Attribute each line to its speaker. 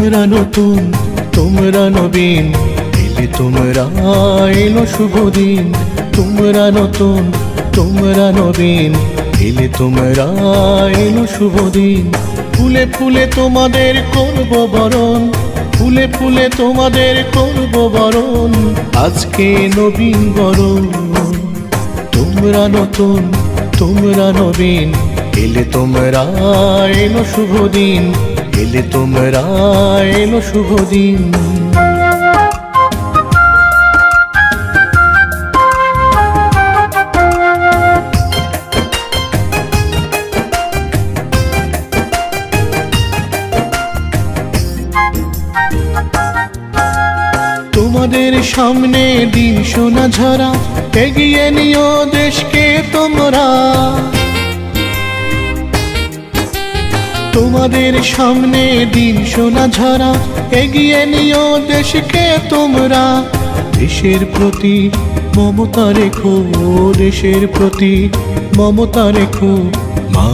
Speaker 1: তোমরা নতুন, তোমরা নবীন, এলে তোমরা এলো শুভ দিন। তোমরা নতুন, তোমরা নবীন, এলে তোমরা এলো শুভ দিন। ফুলে ফুলে তোমাদের করব বরণ, ফুলে ফুলে তোমাদের করব বরণ, আজকে নবীন বরণ। তোমরা নতুন, তোমরা নবীন, এলে তোমরা এলো শুভ দিন, এলে তোমরা এলো শুভ দিন। তোমাদের সামনে দিন সোনা ঝরা, এগিয়ে নিও দেশকে তোমরা। তোমাদের সামনে দিন সোনা ঝরা, এগিয়ে নিও দেশকে তোমরা। দেশের প্রতি মমতা রেখো, দেশের প্রতি মমতা রেখো। মা